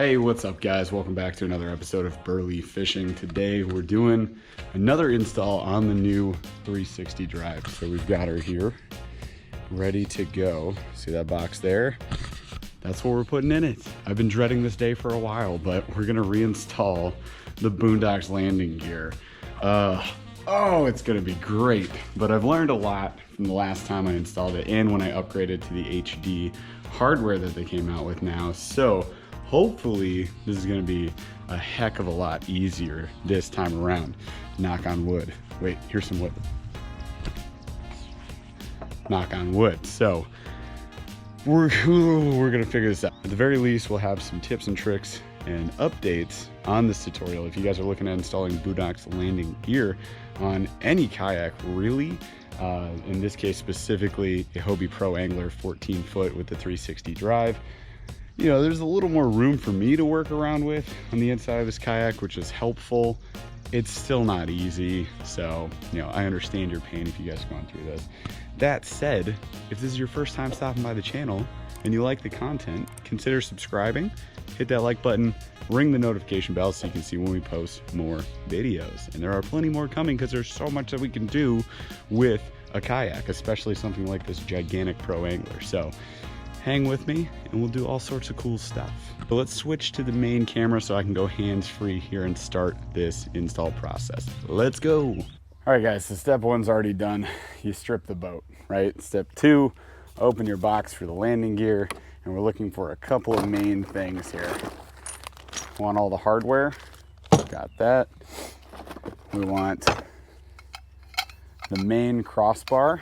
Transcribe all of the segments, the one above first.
Hey, what's up guys? Welcome back to another episode of BurlyFishing. Today we're doing another install on the new 360 drive. So we've got her here, ready to go. See that box there? That's what we're putting in it. I've been dreading this day for a while, but we're gonna reinstall the Boonedox Landing Gear. Oh, it's gonna be great. But I've learned a lot from the last time I installed it and when I upgraded to the HD hardware that they came out with now. So hopefully this is gonna be a heck of a lot easier this time around. Knock on wood. Wait, here's some wood. Knock on wood. So we're gonna figure this out. At the very least, we'll have some tips and tricks and updates on this tutorial. If you guys are looking at installing Boonedox Landing Gear on any kayak, really, in this case specifically a Hobie Pro Angler 14 foot with the 360 drive, you know, there's a little more room for me to work around with on the inside of this kayak, which is helpful. It's still not easy, so, you know, I understand your pain if you guys are going through this. That said, if this is your first time stopping by the channel and you like the content, consider subscribing, hit that like button, ring the notification bell so you can see when we post more videos. And there are plenty more coming because there's so much that we can do with a kayak, especially something like this gigantic Pro Angler. So hang with me and we'll do all sorts of cool stuff. But let's switch to the main camera so I can go hands-free here and start this install process. Let's go. All right guys, so step one's already done. You strip the boat, right? Step two, open your box for the landing gear, and we're looking for a couple of main things here. Want all the hardware, got that. We want the main crossbar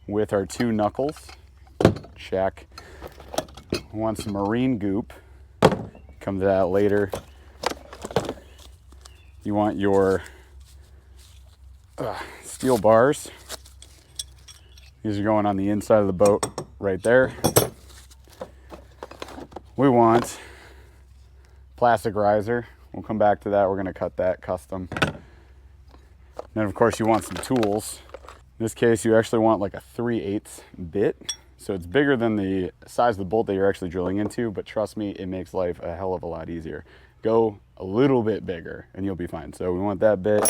with our two knuckles, check. We want some marine goop, come to that later. You want your steel bars. These are going on the inside of the boat right there. We want plastic riser. We'll come back to that. We're going to cut that custom. Then of course you want some tools. In this case you actually want like a 3/8 bit. So it's bigger than the size of the bolt that you're actually drilling into, but trust me, it makes life a hell of a lot easier. Go a little bit bigger and you'll be fine. So we want that bit,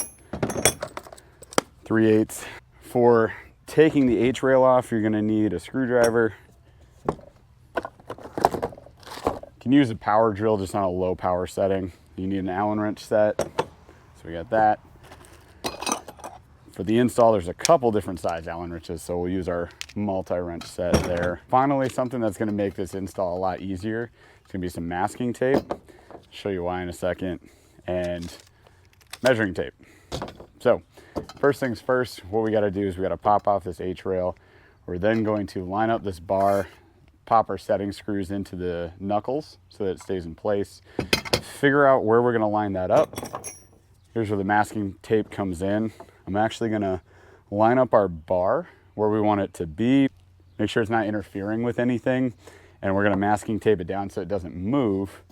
3/8. For taking the H-rail off, you're gonna need a screwdriver. You can use a power drill, just on a low power setting. You need an Allen wrench set, so we got that. For the install, there's a couple different size Allen wrenches, so we'll use our multi-wrench set there. Finally, something that's gonna make this install a lot easier, it's gonna be some masking tape. I'll show you why in a second, and measuring tape. So, first things first, what we gotta do is we gotta pop off this H-rail. We're then going to line up this bar, pop our setting screws into the knuckles so that it stays in place. Figure out where we're gonna line that up. Here's where the masking tape comes in. I'm actually gonna line up our bar where we want it to be, make sure it's not interfering with anything, and we're gonna masking tape it down so it doesn't move.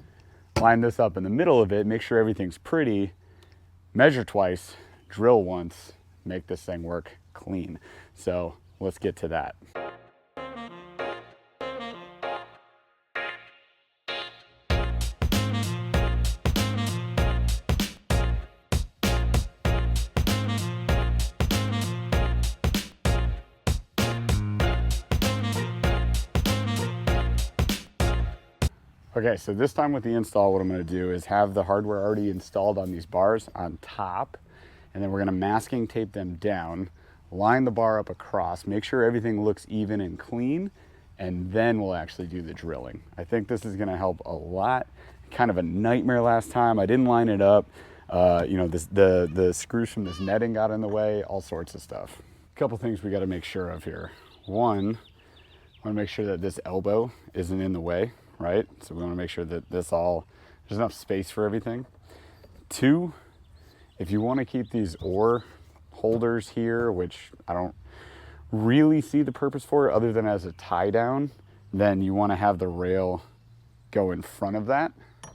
Line this up in the middle of it, make sure everything's pretty, measure twice, drill once, make this thing work clean. So let's get to that. Okay, so this time with the install, what I'm gonna do is have the hardware already installed on these bars on top, and then we're gonna masking tape them down, line the bar up across, make sure everything looks even and clean, and then we'll actually do the drilling. I think this is gonna help a lot. Kind of a nightmare last time. I didn't line it up. You know, the screws from this netting got in the way, all sorts of stuff. A couple things we gotta make sure of here. One, I wanna make sure that this elbow isn't in the way, right? So we wanna make sure that there's enough space for everything. Two, if you wanna keep these oar holders here, which I don't really see the purpose for other than as a tie down, then you wanna have the rail go in front of that,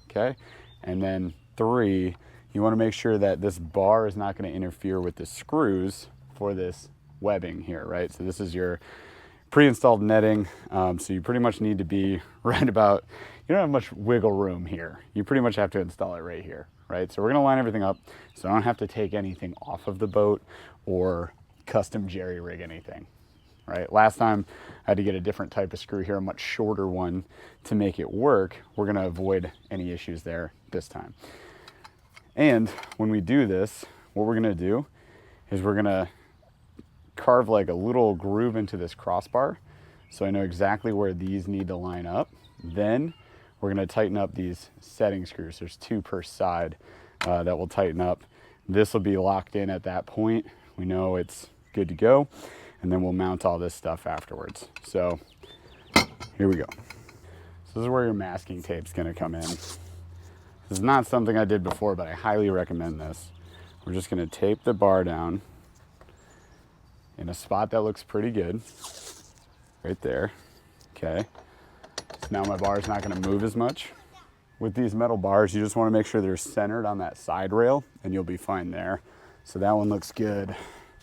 okay? And then three, you wanna make sure that this bar is not gonna interfere with the screws for this webbing here, right? So this is your pre-installed netting, so you pretty much need to be right about, you don't have much wiggle room here. You pretty much have to install it right here, right? So we're gonna line everything up so I don't have to take anything off of the boat or custom jerry rig anything, right? Last time I had to get a different type of screw here, a much shorter one to make it work. We're gonna avoid any issues there this time. And when we do this, what we're gonna do is we're gonna carve like a little groove into this crossbar so I know exactly where these need to line up. Then we're gonna tighten up these setting screws. There's 2 per side that will tighten up. This will be locked in at that point. We know it's good to go, and then we'll mount all this stuff afterwards. So here we go. So this is where your masking tape's gonna come in. This is not something I did before, but I highly recommend this. We're just gonna tape the bar down in a spot that looks pretty good, right there, okay? So now my bar's not gonna move as much. With these metal bars, you just wanna make sure they're centered on that side rail and you'll be fine there. So that one looks good.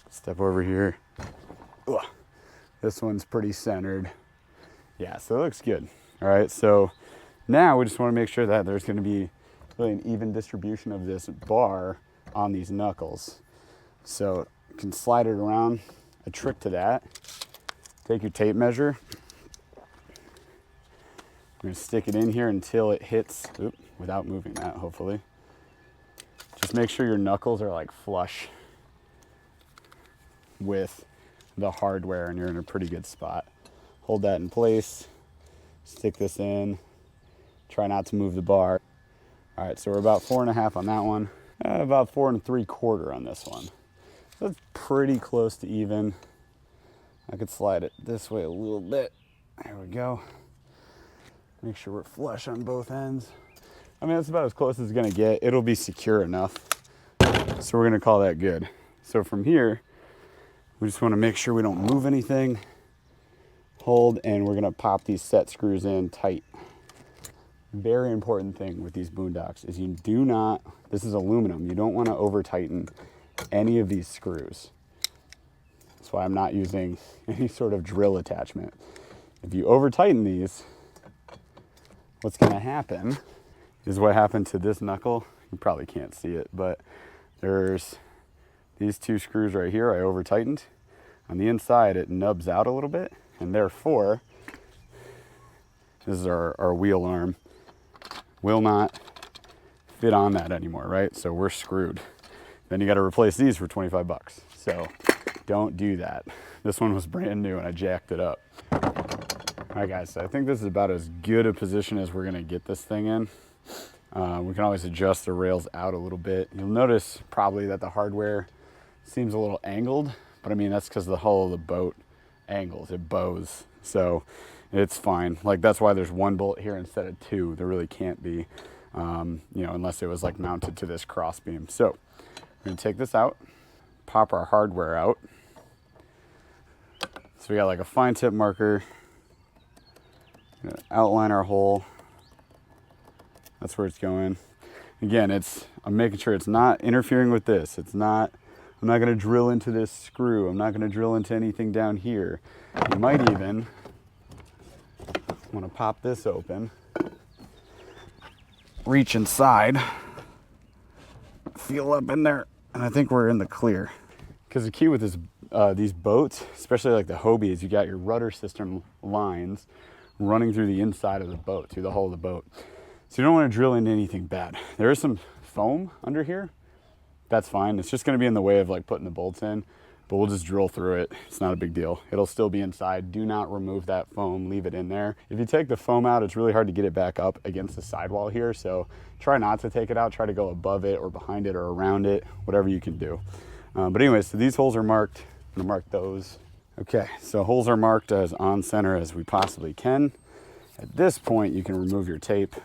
Step over here. Ugh. This one's pretty centered. Yeah, so it looks good. All right, so now we just wanna make sure that there's gonna be really an even distribution of this bar on these knuckles. So you can slide it around. A trick to that, take your tape measure. We're gonna stick it in here until it hits, without moving that, hopefully. Just make sure your knuckles are like flush with the hardware and you're in a pretty good spot. Hold that in place, stick this in, try not to move the bar. All right, so we're about 4.5 on that one, about 4 3/4 on this one. So it's pretty close to even. I could slide it this way a little bit. There we go. Make sure we're flush on both ends. I mean, that's about as close as it's gonna get. It'll be secure enough. So we're gonna call that good. So from here, we just wanna make sure we don't move anything. Hold, and we're gonna pop these set screws in tight. Very important thing with these Boonedox is you do not, this is aluminum, you don't wanna over tighten any of these screws. That's why I'm not using any sort of drill attachment. If you over tighten these, what's gonna happen is what happened to this knuckle. You probably can't see it, but there's these 2 screws right here I over tightened. On the inside, it nubs out a little bit, and therefore, this is our wheel arm, will not fit on that anymore, right? So we're screwed. Then you got to replace these for 25 bucks. So don't do that. This one was brand new and I jacked it up. All right guys, so I think this is about as good a position as we're gonna get this thing in. We can always adjust the rails out a little bit. You'll notice probably that the hardware seems a little angled, but I mean, that's because the hull of the boat angles, it bows. So it's fine. Like that's why there's 1 bolt here instead of 2. There really can't be, you know, unless it was like mounted to this cross beam. So we're gonna take this out, pop our hardware out. So we got like a fine tip marker, outline our hole. That's where it's going. Again, I'm making sure it's not interfering with this. I'm not gonna drill into this screw. I'm not gonna drill into anything down here. You might even wanna pop this open, reach inside, feel up in there, and I think we're in the clear. Because the key with these boats, especially like the Hobie, is you got your rudder system lines running through the inside of the boat, through the hull of the boat. So you don't want to drill into anything bad. There is some foam under here. That's fine. It's just going to be in the way of like putting the bolts in, but we'll just drill through it. It's not a big deal. It'll still be inside. Do not remove that foam. Leave it in there. If you take the foam out, it's really hard to get it back up against the sidewall here. So try not to take it out. Try to go above it or behind it or around it, whatever you can do. But anyways, so these holes are marked. I'm gonna mark those. Okay, so holes are marked as on center as we possibly can. At this point, you can remove your tape.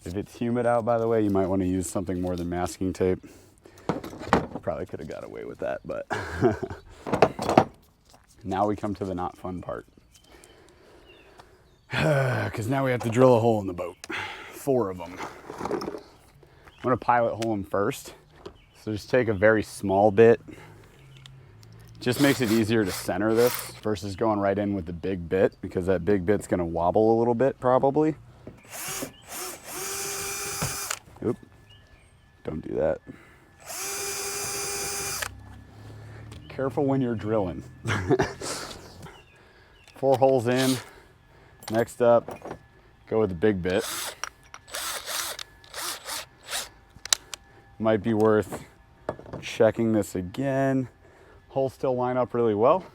If it's humid out, by the way, you might want to use something more than masking tape. Probably could have got away with that, but now we come to the not fun part. Because now we have to drill a hole in the boat. 4 of them. I'm gonna pilot hole them first. So just take a very small bit, Just makes it easier to center this versus going right in with the big bit, because that big bit's gonna wobble a little bit probably. Oop, don't do that. Careful when you're drilling. 4 holes in. Next up, go with the big bit. Might be worth checking this again. Holes still line up really well.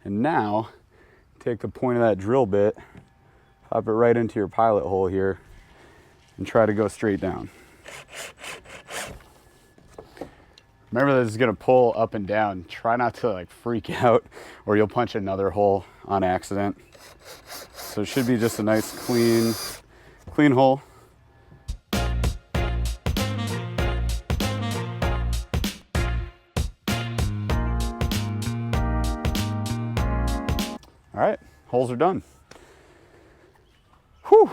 And now, take the point of that drill bit, pop it right into your pilot hole here, and try to go straight down. Remember, this is gonna pull up and down. Try not to like freak out or you'll punch another hole on accident. So it should be just a nice clean hole. All right, holes are done. Whew,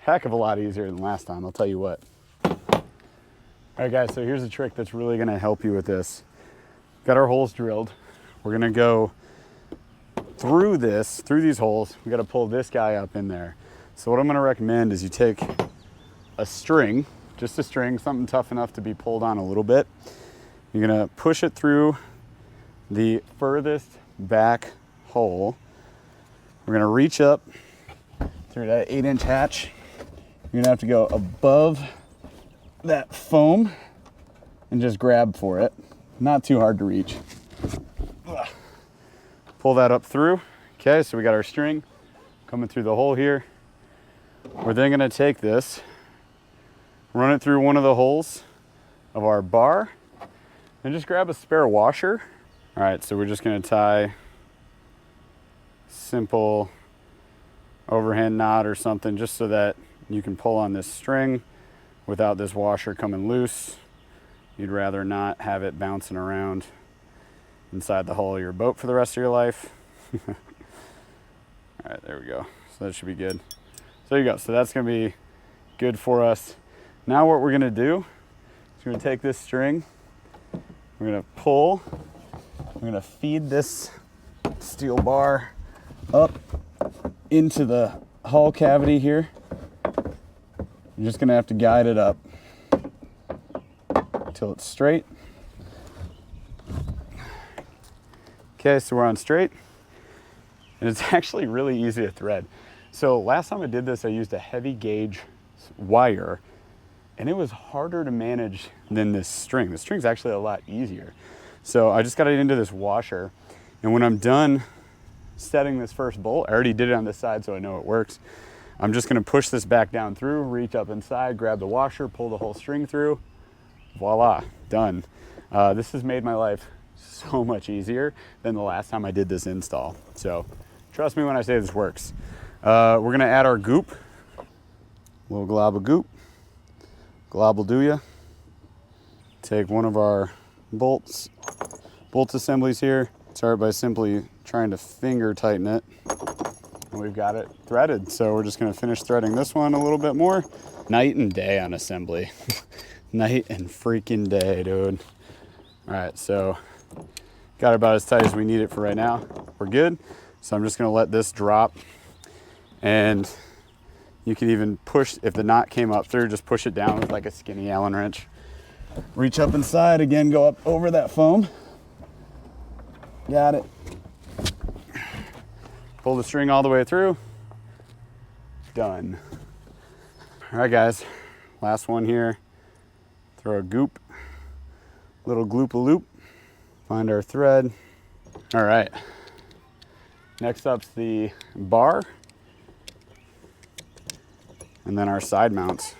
heck of a lot easier than last time, I'll tell you what. All right guys, so here's a trick that's really gonna help you with this. Got our holes drilled. We're gonna go through these holes. We gotta pull this guy up in there. So what I'm gonna recommend is you take a string, just a string, something tough enough to be pulled on a little bit. You're gonna push it through the furthest back hole. We're gonna reach up through that 8-inch hatch. You're gonna have to go above that foam and just grab for it. Not too hard to reach. Pull that up through. Okay, so we got our string coming through the hole here. We're then gonna take this, run it through one of the holes of our bar, and just grab a spare washer. All right, so we're just gonna tie simple overhand knot or something just so that you can pull on this string without this washer coming loose. You'd rather not have it bouncing around inside the hull of your boat for the rest of your life. All right, there we go. So that should be good. So there you go. So that's gonna be good for us. Now what we're gonna do is we're gonna take this string, we're gonna pull, we're gonna feed this steel bar up into the hull cavity here. You're just gonna have to guide it up until it's straight. Okay, so we're on straight. And it's actually really easy to thread. So last time I did this, I used a heavy gauge wire, and it was harder to manage than this string. The string's actually a lot easier. So I just got it into this washer, and when I'm done setting this first bolt, I already did it on this side so I know it works. I'm just gonna push this back down through, reach up inside, grab the washer, pull the whole string through. Voila, done. This has made my life so much easier than the last time I did this install. So trust me when I say this works. We're gonna add our goop. A little glob of goop. Glob will do ya. Take one of our bolt assemblies here. Start by simply trying to finger tighten it. And we've got it threaded. So we're just gonna finish threading this one a little bit more. Night and day on assembly. Night and freaking day, dude. All right, so got it about as tight as we need it for right now. We're good. So I'm just gonna let this drop, and you can even push, if the knot came up through, just push it down with like a skinny Allen wrench. Reach up inside, again, go up over that foam. Got it. Pull the string all the way through. Done. All right, guys, last one here. Throw a goop, little gloop-a-loop, find our thread. All right, next up's the bar, and then our side mounts.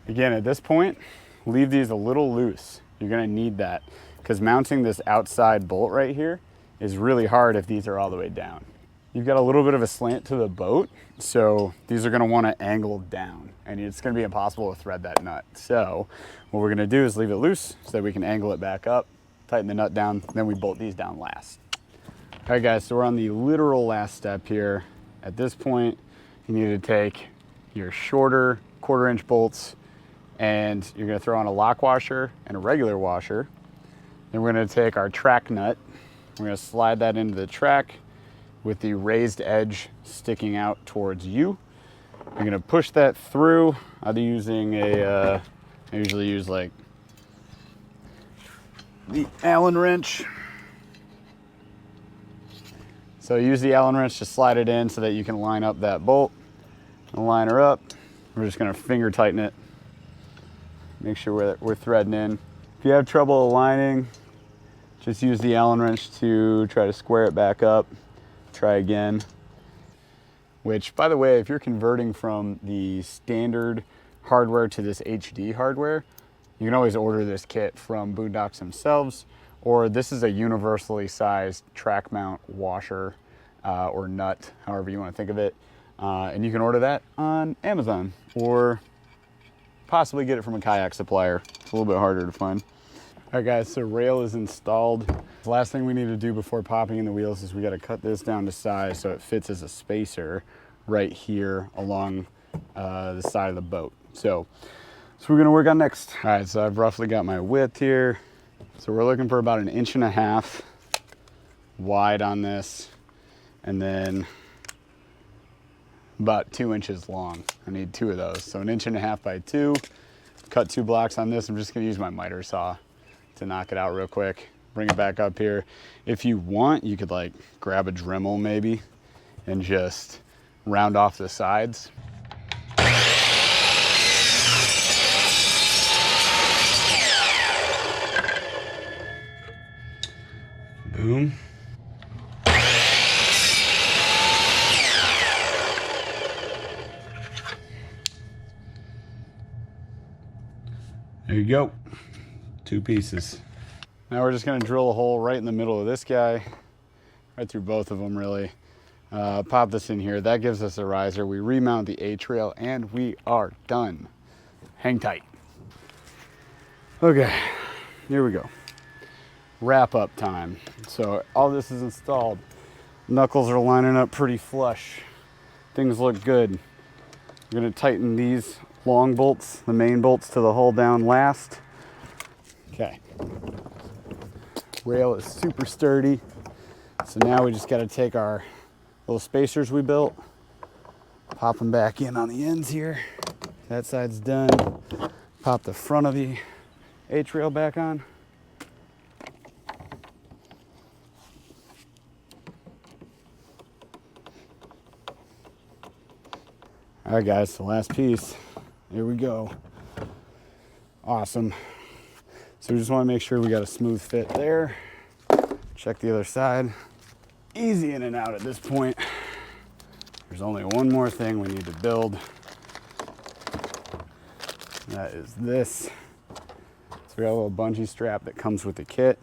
Again, at this point, leave these a little loose. You're gonna need that, because mounting this outside bolt right here is really hard if these are all the way down. You've got a little bit of a slant to the boat, so these are gonna wanna angle down, and it's gonna be impossible to thread that nut. So what we're gonna do is leave it loose so that we can angle it back up, tighten the nut down, then we bolt these down last. All right guys, so we're on the literal last step here. At this point, you need to take your shorter 1/4-inch bolts, and you're gonna throw on a lock washer and a regular washer. Then we're gonna take our track nut. We're gonna slide that into the track with the raised edge sticking out towards you. You're gonna push that through. I'll be using I usually use like the Allen wrench. So use the Allen wrench to slide it in so that you can line up that bolt. And line her up. We're just gonna finger tighten it. Make sure we're threading in. If you have trouble aligning, just use the Allen wrench to try to square it back up. Try again. Which, by the way, if you're converting from the standard hardware to this HD hardware, you can always order this kit from Boonedox themselves, or this is a universally sized track mount washer or nut, however you want to think of it. And you can order that on Amazon or possibly get it from a kayak supplier. It's a little bit harder to find. All right guys, so rail is installed. The last thing we need to do before popping in the wheels is we got to cut this down to size so it fits as a spacer right here along the side of the boat. So we're gonna work on next. All right, so I've roughly got my width here. So we're looking for about 1.5 inches wide on this, and then about 2 inches long. I need 2 of those. So 1.5 inches by 2. Cut 2 blocks on this. I'm just gonna use my miter saw to knock it out real quick. Bring it back up here. If you want, you could like grab a Dremel maybe and just round off the sides. Boom. There you go. 2 pieces. Now we're just gonna drill a hole right in the middle of this guy, right through both of them really. Pop this in here. That gives us a riser. We remount the A-trail and we are done. Hang tight. Okay, here we go. Wrap up time. So all this is installed. Knuckles are lining up pretty flush. Things look good. We're gonna tighten these long bolts, the main bolts to the hull down last. Okay. Rail is super sturdy. So now we just gotta take our little spacers we built, pop them back in on the ends here. That side's done. Pop the front of the A-trail back on. All right guys, the last piece. Here we go. Awesome. So we just want to make sure we got a smooth fit there. Check the other side. Easy in and out at this point. There's only one more thing we need to build. That is this. So we got a little bungee strap that comes with the kit.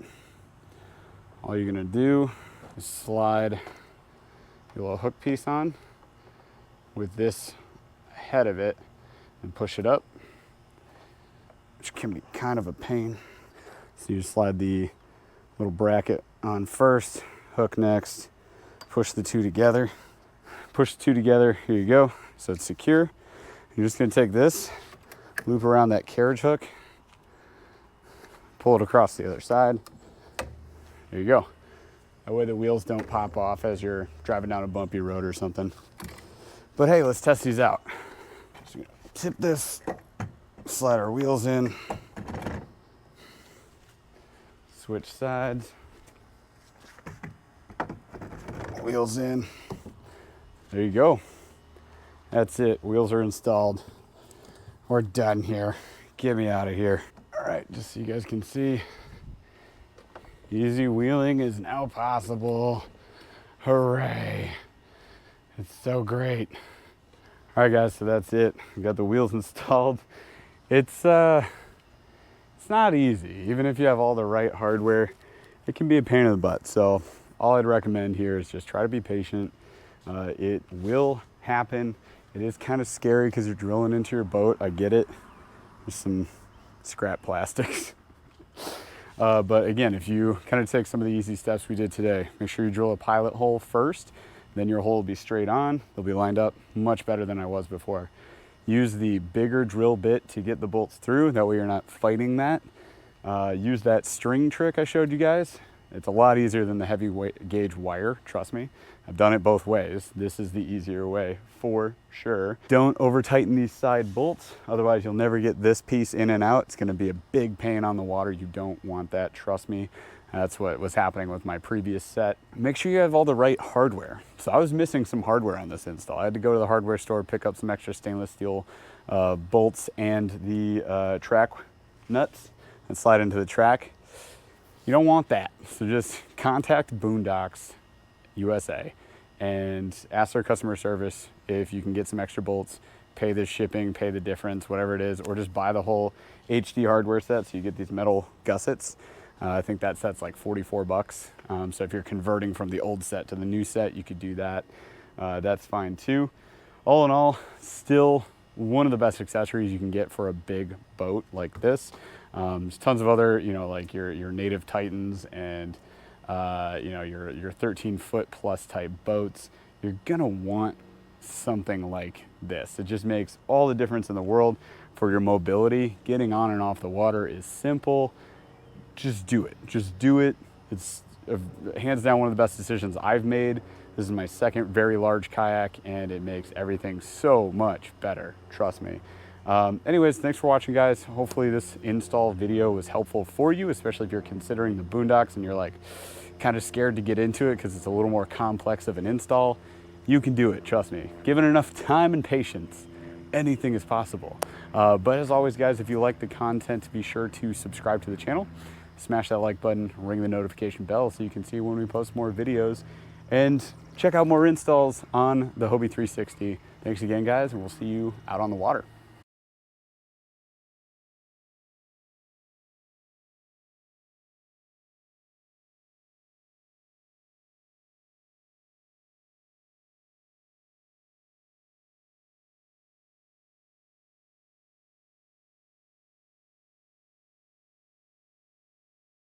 All you're gonna do is slide your little hook piece on with this head of it and push it up, which can be kind of a pain. So you just slide the little bracket on first, hook next, push the 2 together. Push the 2 together, here you go. So it's secure. You're just gonna take this, loop around that carriage hook, pull it across the other side. There you go. That way the wheels don't pop off as you're driving down a bumpy road or something. But hey, let's test these out. Just gonna tip this, slide our wheels in, switch sides, wheels in. There you go. That's it. Wheels are installed. We're done here. Get me out of here. All right, just so you guys can see, easy wheeling is now possible. Hooray. It's so great. All right guys, so that's it. We got the wheels installed. It's not easy. Even if you have all the right hardware, it can be a pain in the butt. So all I'd recommend here is just try to be patient. It will happen. It is kind of scary because you're drilling into your boat. I get it. There's some scrap plastics. But again, if you kind of take some of the easy steps we did today, make sure you drill a pilot hole first, then your hole will be straight on. They'll be lined up much better than I was before. Use the bigger drill bit to get the bolts through. That way you're not fighting that. use that string trick I showed you guys. It's a lot easier than the heavy gauge wire, trust me. I've done it both ways. This is the easier way for sure. Don't over tighten these side bolts, otherwise you'll never get this piece in and out. It's gonna be a big pain on the water. You don't want that, trust me. That's what was happening with my previous set. Make sure you have all the right hardware. So I was missing some hardware on this install. I had to go to the hardware store, pick up some extra stainless steel bolts and the track nuts and slide into the track. You don't want that. So just contact Boonedox USA and ask their customer service if you can get some extra bolts, pay the shipping, pay the difference, whatever it is, or just buy the whole HD hardware set so you get these metal gussets. I think that set's like 44 bucks. So if you're converting from the old set to the new set, you could do that. That's fine too. All in all, still one of the best accessories you can get for a big boat like this. There's tons of other, you know, like your native Titans and you know, your 13-foot plus type boats. You're gonna want something like this. It just makes all the difference in the world for your mobility. Getting on and off the water is simple. Just do it. Just do it. It's hands down one of the best decisions I've made. This is my second very large kayak and it makes everything so much better. Trust me. Anyways, thanks for watching, guys. Hopefully this install video was helpful for you, especially if you're considering the Boonedox and you're like kind of scared to get into it because it's a little more complex of an install. You can do it, trust me. Given enough time and patience, anything is possible. But as always, guys, if you like the content, be sure to subscribe to the channel. Smash that like button, ring the notification bell so you can see when we post more videos, and check out more installs on the Hobie 360. Thanks again, guys, and we'll see you out on the water.